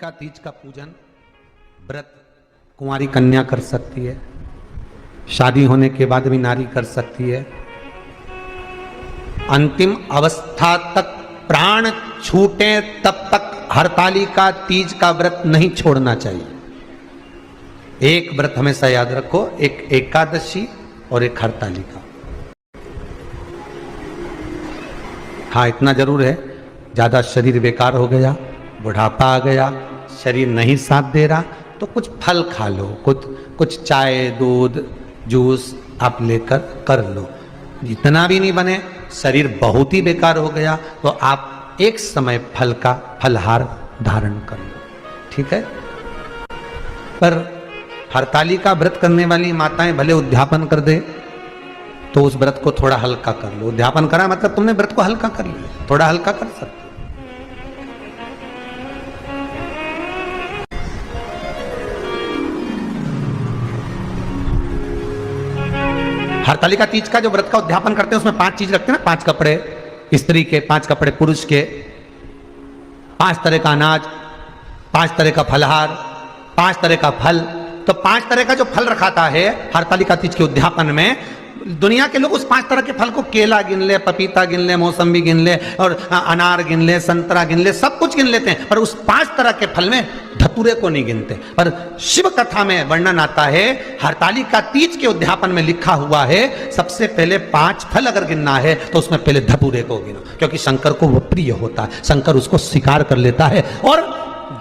हरतालिका तीज का पूजन व्रत कुंवारी कन्या कर सकती है, शादी होने के बाद भी नारी कर सकती है। अंतिम अवस्था तक प्राण छूटे तब तक हरतालिका तीज का व्रत नहीं छोड़ना चाहिए। एक व्रत हमेशा याद रखो, एक एकादशी और एक हरतालिका। हाँ, इतना जरूर है, ज्यादा शरीर बेकार हो गया, बुढ़ापा आ गया, शरीर नहीं साथ दे रहा, तो कुछ फल खा लो, कुछ चाय दूध जूस आप लेकर कर लो। इतना भी नहीं बने, शरीर बहुत ही बेकार हो गया, तो आप एक समय फल का फलहार धारण कर लो, ठीक है। पर हरतालिका व्रत करने वाली माताएं भले उद्यापन कर दे तो उस व्रत को थोड़ा हल्का कर लो। उद्यापन करा मतलब तुमने व्रत को हल्का कर लिया, थोड़ा हल्का कर सकते। हरतालिका तीज का जो व्रत का उद्यापन करते हैं उसमें 5 चीज रखते हैं ना, 5 कपड़े स्त्री के, 5 कपड़े पुरुष के, 5 तरह का अनाज, 5 तरह का फलहार, 5 तरह का फल। तो 5 तरह का जो फल रखाता है हरतालिका तीज के उद्यापन में, दुनिया के लोग उस 5 तरह के फल को केला गिन ले, पपीता गिन ले, मौसम्बी गिन ले और अनार गिन ले, संतरा गिन ले, सब कुछ गिन लेते हैं, पर उस 5 तरह के फल में धतूरे को नहीं गिनते। पर शिव कथा में वर्णन आता है, हरतालिका तीज के उद्यापन में लिखा हुआ है, सबसे पहले 5 फल अगर गिनना है तो उसमें पहले धतूरे को गिनो, क्योंकि शंकर को वो प्रिय होता है, शंकर उसको स्वीकार कर लेता है। और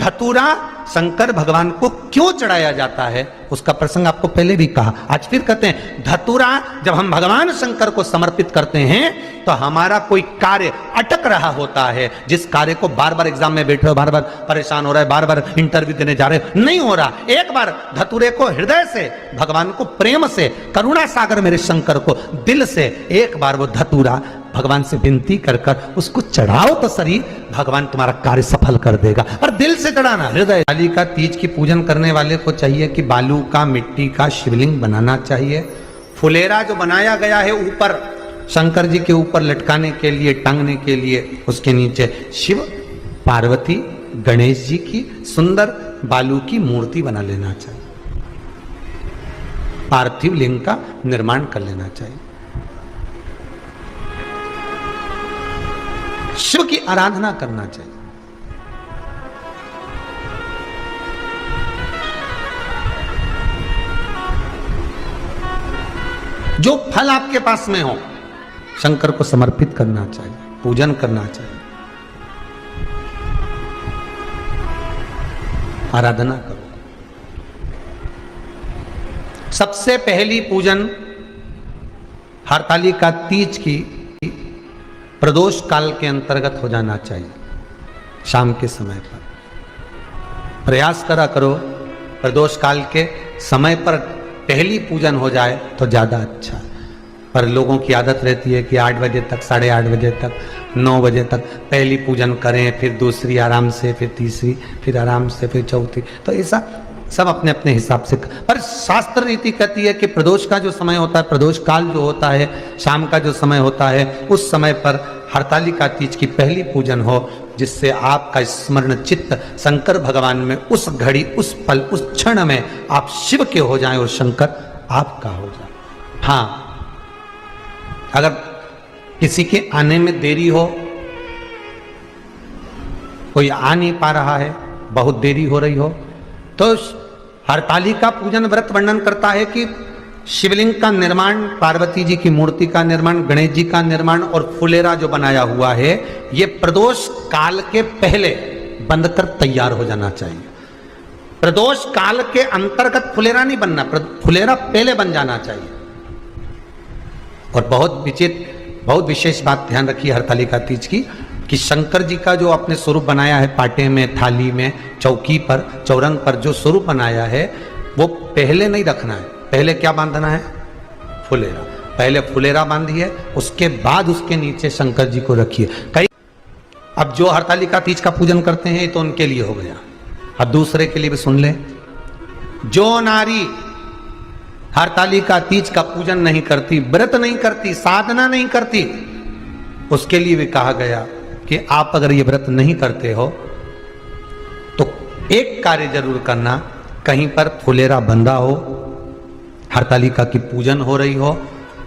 धतूरा शंकर भगवान को क्यों चढ़ाया जाता है उसका प्रसंग आपको पहले भी कहा, आज फिर कहते हैं। धतूरा जब हम भगवान शंकर को समर्पित करते हैं तो हमारा कोई कार्य अटक रहा होता है, जिस कार्य को बार बार एग्जाम में बैठे हो, बार बार परेशान हो रहा है, बार बार इंटरव्यू देने जा रहे हो, नहीं हो रहा, एक बार धतूरे को हृदय से भगवान को प्रेम से, करुणा सागर मेरे शंकर को दिल से एक बार वो धतूरा भगवान से विनती कर कर उसको चढ़ाओ तो सही, भगवान तुम्हारा कार्य सफल कर देगा। और दिल से चढ़ाना, हृदय। हरतालिका तीज की पूजन करने वाले को चाहिए कि बालू का, मिट्टी का शिवलिंग बनाना चाहिए। फुलेरा जो बनाया गया है ऊपर शंकर जी के ऊपर लटकाने के लिए, टांगने के लिए, उसके नीचे शिव पार्वती गणेश जी की सुंदर बालू की मूर्ति बना लेना चाहिए, पार्थिव लिंग का निर्माण कर लेना चाहिए। शिव की आराधना करना चाहिए। जो फल आपके पास में हो शंकर को समर्पित करना चाहिए, पूजन करना चाहिए, आराधना करो। सबसे पहली पूजन हरतालिका तीज की प्रदोष काल के अंतर्गत हो जाना चाहिए, शाम के समय पर। प्रयास करा करो प्रदोष काल के समय पर पहली पूजन हो जाए तो ज़्यादा अच्छा। पर लोगों की आदत रहती है कि 8 बजे तक, 8:30 बजे तक, 9 बजे तक पहली पूजन करें, फिर दूसरी आराम से, फिर तीसरी, फिर आराम से, फिर चौथी। तो ऐसा सब अपने अपने हिसाब से। पर शास्त्र रीति कहती है कि प्रदोष का जो समय होता है, प्रदोष काल जो होता है, शाम का जो समय होता है, उस समय पर हरतालिका तीज की पहली पूजन हो, जिससे आपका स्मरण चित्त शंकर भगवान में उस घड़ी, उस पल, उस क्षण में आप शिव के हो जाएं और शंकर आपका हो जाए। हाँ, अगर किसी के आने में देरी हो, कोई आ नहीं पा रहा है, बहुत देरी हो रही हो, तो हरतालिका पूजन व्रत वर्णन करता है कि शिवलिंग का निर्माण, पार्वती जी की मूर्ति का निर्माण, गणेश जी का निर्माण और फुलेरा जो बनाया हुआ है, ये प्रदोष काल के पहले बनकर तैयार हो जाना चाहिए। प्रदोष काल के अंतर्गत फुलेरा नहीं बनना, फुलेरा पहले बन जाना चाहिए। और बहुत विशेष बात ध्यान रखिए हरतालिका तीज की, कि शंकर जी का जो आपने स्वरूप बनाया है, पाटे में, थाली में, चौकी पर, चौरंग पर जो स्वरूप बनाया है, वो पहले नहीं रखना है। पहले क्या बांधना है? फुलेरा। पहले फुलेरा बांधिए, उसके बाद उसके नीचे शंकर जी को रखिए। कई अब जो हरतालिका तीज का पूजन करते हैं तो उनके लिए हो गया, अब दूसरे के लिए भी सुन ले। जो नारी हरतालिका तीज का पूजन नहीं करती, व्रत नहीं करती, साधना नहीं करती, उसके लिए भी कहा गया कि आप अगर ये व्रत नहीं करते हो तो एक कार्य जरूर करना, कहीं पर फुलेरा बंधा हो, हरतालिका की पूजन हो रही हो,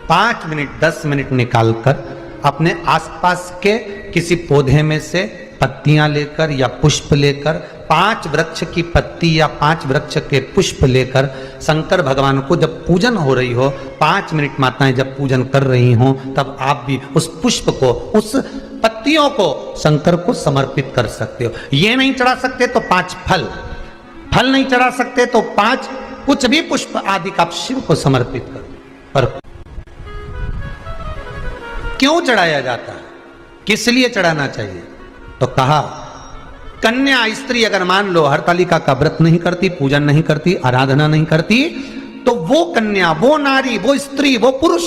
5 मिनट 10 मिनट निकालकर अपने आसपास के किसी पौधे में से पत्तियां लेकर या पुष्प लेकर, 5 वृक्ष की पत्ती या 5 वृक्ष के पुष्प लेकर शंकर भगवान को जब पूजन हो रही हो, 5 मिनट माताएं जब पूजन कर रही हों, तब आप भी उस पुष्प को, उस पत्तियों को शंकर को समर्पित कर सकते हो। ये नहीं चढ़ा सकते तो 5 फल, फल नहीं चढ़ा सकते तो 5 कुछ भी पुष्प आदि का आप शिव को समर्पित करो। पर क्यों चढ़ाया जाता है, किस लिए चढ़ाना चाहिए? तो कहा कन्या स्त्री अगर मान लो हरतालिका का व्रत नहीं करती, पूजन नहीं करती, आराधना नहीं करती, तो वो कन्या, वो नारी, वो स्त्री, वो पुरुष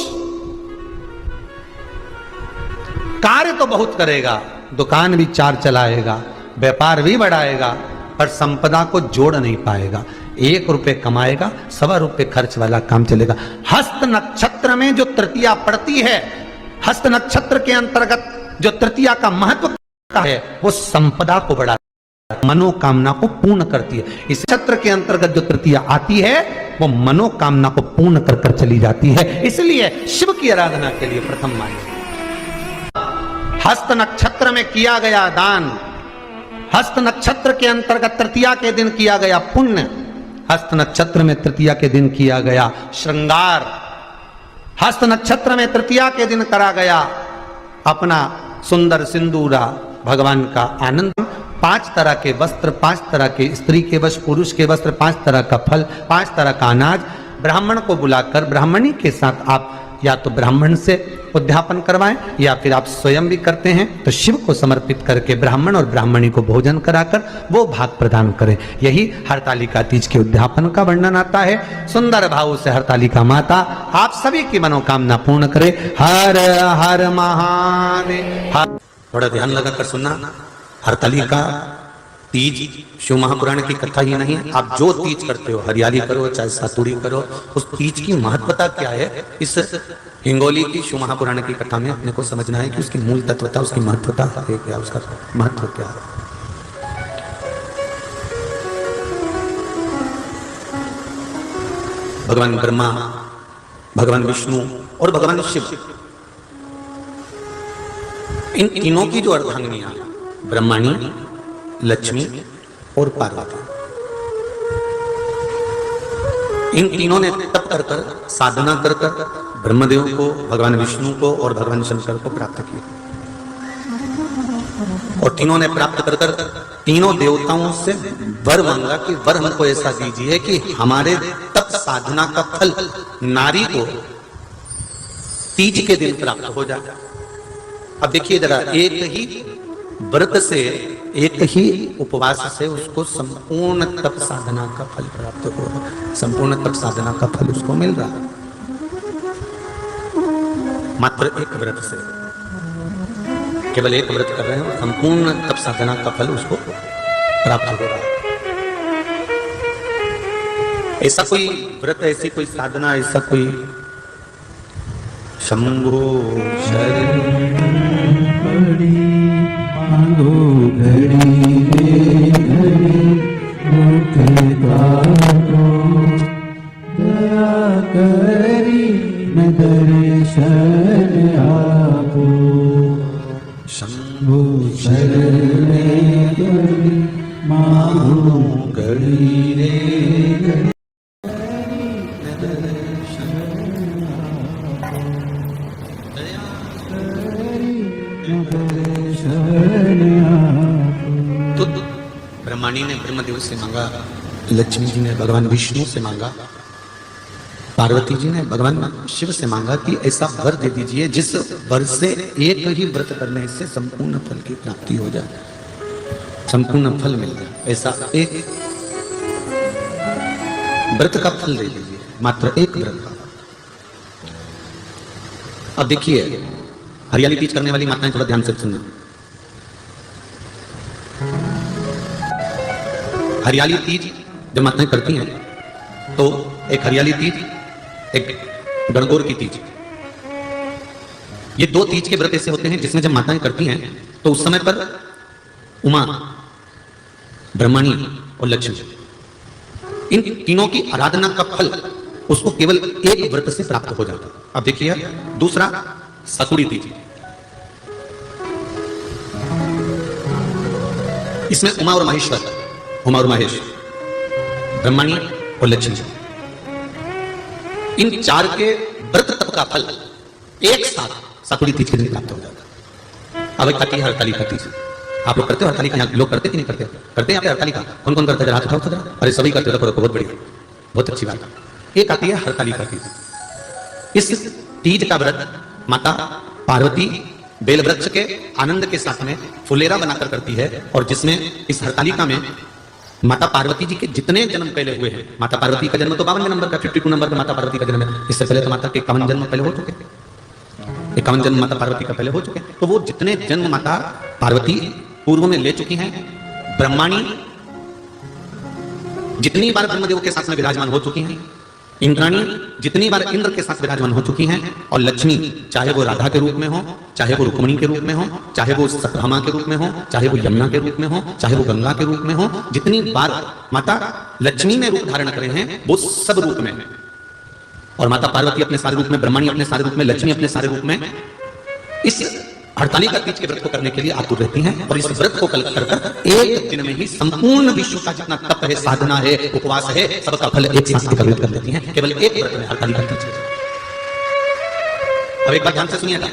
कार्य तो बहुत करेगा, दुकान भी 4 चलाएगा, व्यापार भी बढ़ाएगा, पर संपदा को जोड़ नहीं पाएगा। 1 रुपए कमाएगा, 1.25 रुपए खर्च वाला काम चलेगा। हस्त नक्षत्र में जो तृतीया पड़ती है, हस्त नक्षत्र के अंतर्गत जो तृतीया का महत्व है, वो संपदा को बढ़ाती है, मनोकामना को पूर्ण करती है। इस नक्षत्र के अंतर्गत जो तृतीया आती है, वो मनोकामना को पूर्ण कर कर चली जाती है। इसलिए शिव की आराधना के लिए प्रथम मान्य हस्त नक्षत्र में किया गया दान, हस्त नक्षत्र के अंतर्गत तृतीया के दिन किया गया पुण्य, हस्त नक्षत्र में तृतीया के दिन किया गया श्रृंगार, हस्त नक्षत्र में तृतीया के दिन करा गया अपना सुंदर सिंदूरा, भगवान का आनंद, 5 तरह के वस्त्र, 5 तरह के स्त्री के वस्त्र, पुरुष के वस्त्र, 5 तरह का फल, 5 तरह का अनाज, ब्राह्मण को बुलाकर ब्राह्मणी के साथ आप या तो ब्राह्मण से उद्यापन करवाएं या फिर आप स्वयं भी करते हैं तो शिव को समर्पित करके ब्राह्मण और ब्राह्मणी को भोजन कराकर वो भाग प्रदान करें। यही हरतालिका तीज के उद्यापन का वर्णन आता है। सुंदर भाव से हरतालिका माता आप सभी की मनोकामना पूर्ण करे। हर हर महादेव। थोड़ा ध्यान लगाकर सुनना, हरतालिका तीज शिव महापुराण की कथा ही नहीं, आप जो तीज करते हो, हरियाली करो चाहे सातुड़ी करो, उस तीज की महत्वता क्या है, इस हिंगोली की शिव महापुराण की कथा में अपने को समझना है कि उसकी मूल तत्वता, उसकी महत्वता है क्या, उसका महत्व क्या है। भगवान ब्रह्मा, भगवान विष्णु और भगवान शिव, इन तीनों की जो अर्धांगिनियां, ब्रह्माणी, लक्ष्मी और पार्वती, इन तीनों ने तप कर कर, साधना कर कर ब्रह्मदेव को, भगवान विष्णु को और भगवान शंकर को प्राप्त किया। और तीनों ने प्राप्त कर कर तीनों देवताओं से वर मांगा कि वर हमको ऐसा दीजिए कि हमारे तप साधना का फल नारी को तीज के दिन प्राप्त हो जाए। अब देखिए जरा, एक ही व्रत से, एक ही उपवास से उसको संपूर्ण तप साधना का फल प्राप्त हो रहा है, संपूर्ण तप साधना का फल उसको मिल रहा है। मात्र एक व्रत से, केवल एक व्रत कर रहे हैं और संपूर्ण तप साधना का फल उसको प्राप्त हो रहा है। ऐसा कोई व्रत, ऐसी कोई साधना, ऐसा कोई शंभो शरण मांगो घड़ी दया करी न दर्शन आपो, शंभो शरण मांगो घड़ी रे तो ब्रह्माणी ने ब्रह्मदेव से मांगा, लक्ष्मी जी ने भगवान विष्णु से मांगा, पार्वती जी ने भगवान शिव से मांगा कि ऐसा वर दे दीजिए जिस वर से एक ही व्रत करने से संपूर्ण फल की प्राप्ति हो जाए, संपूर्ण फल मिल जाए। ऐसा एक व्रत का फल दे दीजिए, मात्र एक व्रत का। अब देखिए, हरियाली तीज करने वाली माताएं थोड़ा ध्यान से सुनना। हरियाली तीज जब माताएं करती हैं तो एक हरियाली तीज, एक गणगौर की तीज, ये 2 तीज के व्रत ऐसे होते हैं जिसमें जब माताएं करती हैं तो उस समय पर उमा, ब्रह्मणी और लक्ष्मी। इन तीनों की आराधना का फल उसको केवल एक व्रत से प्राप्त हो जाता है। अब देखिए दूसरा सकुड़ी तीज, इसमें उमा और महेश्वर, उमा और महेश, ब्रह्मणी और लक्ष्मी, इन चार के व्रत तप का फल एक साथ सकुड़ी तीज के दिन प्राप्त हो जाता है। अब एक आती है हरतालिका तीज। आप लोग करते हो हरतालिका? यहाँ लोग करते कि नहीं करते? करते हैं यहाँ पे हरतालिका? कौन कौन करते हैं? हाथ उठाओ तो जरा। अरे सभी करते हो, बहुत बढ़िया, बहुत अच्छी बात। एक आती है हरतालिका तीज। इस तीज का व्रत माता पार्वती बेल वृक्ष के आनंद के साथ में फुलेरा बनाकर करती है, और जिसमें इस हरतालिका में माता पार्वती जी के जितने जन्म पहले हुए हैं, माता पार्वती का जन्म तो 52 नंबर का, 52 नंबर का माता पार्वती का जन्म है। इससे पहले तो माता के 51 जन्म पहले हो चुके, 51 जन्म माता पार्वती का पहले हो चुके। तो वो जितने जन्म माता पार्वती पूर्व में ले चुकी हैं, ब्रह्माणी जितनी बार ब्रह्मदेव के साथ में विराजमान हो चुकी हैं, इंद्राणी जितनी बार इंद्र के साथ विराजमान हो चुकी हैं, और लक्ष्मी चाहे वो राधा के रूप में हो, चाहे वो रुक्मिणी के रूप में हो, चाहे वो सत्यभामा के रूप में हो, चाहे वो यमुना के रूप में हो, चाहे वो गंगा के रूप में हो, जितनी बार माता लक्ष्मी ने रूप धारण करे हैं वो सब रूप में है। और माता पार्वती अपने सारे रूप में, ब्रह्मणी अपने सारे रूप में, लक्ष्मी अपने सारे रूप में इस हरतालिका तीज के व्रत को करने के लिए आतुर रहती हैं। और इस व्रत को कर कर एक दिन में ही संपूर्ण विश्व का जितना तप है, साधना है, उपवास है, सबका फल एक साथ कंप्लीट कर देती हैं केवल एक व्रत में, हरतालिका तीज। अब एक बात ध्यान से सुनिएगा,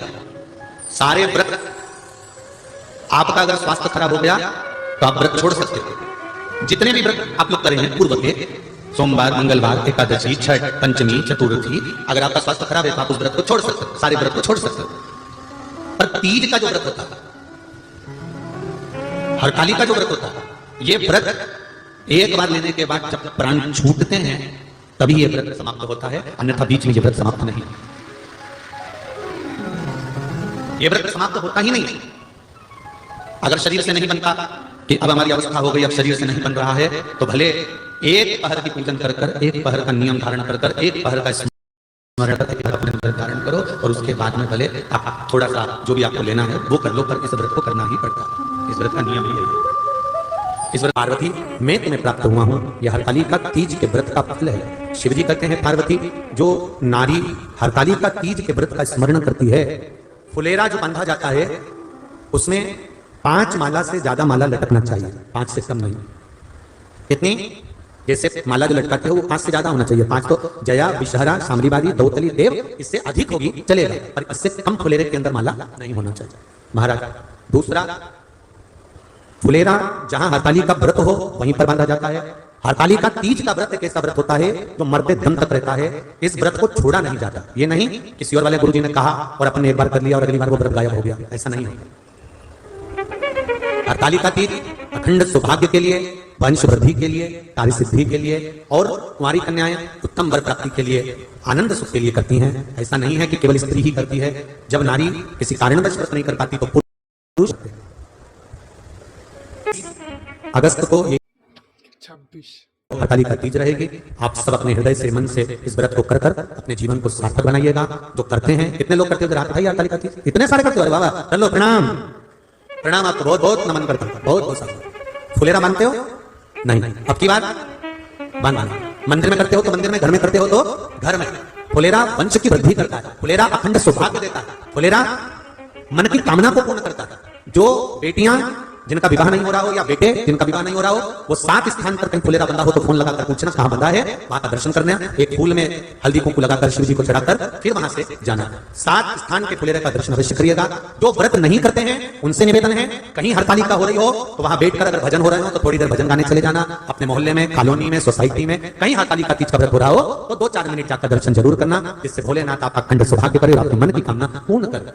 सारे व्रत आपका अगर स्वास्थ्य खराब हो गया तो आप व्रत छोड़ सकते हो। जितने भी व्रत आप लोग करे हैं पूर्व के, सोमवार, मंगलवार, एकादशी, छठ, पंचमी, चतुर्थी, अगर आपका स्वास्थ्य खराब है तो आप उस व्रत को छोड़ सकते हो, सारे व्रत को छोड़ सकते हो। पर तीज का जो व्रत होता है, हरतालिका जो व्रत होता है, ये व्रत एक बार लेने के बाद जब प्राण छूटते हैं तभी ये व्रत समाप्त होता है, अन्यथा बीच में ये व्रत समाप्त नहीं। ये व्रत समाप्त होता ही नहीं। अगर शरीर से नहीं बनता कि अब हमारी अवस्था हो गई, अब शरीर से नहीं बन रहा है, तो भले एक पहर की पूजन कर कर, एक पहर का नियम धारण कर कर, एक पहर का धारण करो, और उसके बाद में भले आप थोड़ा सा जो भी आपको लेना है वो कर लो, पर इस व्रत को करना ही पड़ता है। इस व्रत का नियम ही है। इस व्रत पार्वती मैं तुम्हें प्राप्त हुआ हूं, यह हरतालिका तीज के व्रत का फल है। शिव जी कहते हैं पार्वती जो नारी हरतालिका तीज के व्रत का स्मरण करती है, फुलेरा जो बांधा जाता है उसमें 5 माला से ज्यादा माला लटकना चाहिए, 5 से कम नहीं। कितनी? जैसे माला जो लटकाते हो वो 5 से ज्यादा होना चाहिए। 5 तो जया, विषहरा, सामरीवादी, दौतली, देव, इससे अधिक होगी चलेगा, पर इससे कम फुलेरे के अंदर माला नहीं होना चाहिए महाराज। दूसरा, फुलेरा जहां हरतालिका का व्रत हो वहीं पर बांधा जाता है। हरतालिका तीज का व्रत एक ऐसा व्रत होता है जो मरते दम तक रहता है। इस व्रत को छोड़ा नहीं जाता। ये नहीं किसी और वाले गुरुजी ने कहा और अपन ने एक बार कर लिया और अगली बार वो व्रत गायब हो गया, ऐसा नहीं है। हरतालिका तीज अखंड सौभाग्य के लिए, वंश वृद्धि के लिए, कार्य सिद्धि के लिए, और कुंवारी कन्याएं उत्तम वर प्राप्ति के लिए, आनंद सुख के लिए करती हैं। ऐसा नहीं है कि केवल स्त्री ही करती है। जब नारी किसी कारणवश व्रत नहीं कर पाती तो पुरुष। अगस्त को ये 26 हरतालिका तीज रहेगी। आप सब अपने हृदय से, मन से इस व्रत को कर कर अपने जीवन को सार्थक बनाइएगा। जो करते हैं, कितने लोग करते हो हाथ उठाइए हरतालिका तीज? इतने सारे करते हो? अरे बाबा चलो, प्रणाम प्रणाम, आपको बहुत बहुत नमन करता हूं, बहुत बहुत। फुलेरा मानते हो? नहीं। अब की बात बांधना। मंदिर में करते हो तो मंदिर में, घर में करते हो तो घर में। फुलेरा वंश की वृद्धि करता है, फुलेरा अखंड सौभाग्य देता है, फुलेरा मन की कामना को पूर्ण करता है। जो बेटियां जिनका विवाह नहीं हो रहा हो या बेटे जिनका विवाह नहीं हो रहा हो, वो 7 स्थान पर कहीं फुलेरा बंधा हो तो फोन लगाकर पूछना कहां बंधा है, वहां का दर्शन करना, एक फूल में हल्दी कुंकू लगाकर शिव जी को चढ़ाकर फिर वहां से जाना। 7 स्थान के फुलेरे का दर्शन अवश्य करिएगा। जो व्रत नहीं करते हैं उनसे निवेदन है, कहीं हरतालिका हो रही हो तो वहां बैठकर अगर भजन हो रहे हो तो थोड़ी देर भजन गाने चले जाना। अपने मोहल्ले में, कॉलोनी में, सोसाइटी में कहीं हरतालिका तीज का व्रत हो रहा हो तो 2-4 मिनट जाकर दर्शन जरूर करना, जिससे भोलेनाथ आपका अखंड सौभाग्य करे और आपके मन की कामना पूर्ण कर।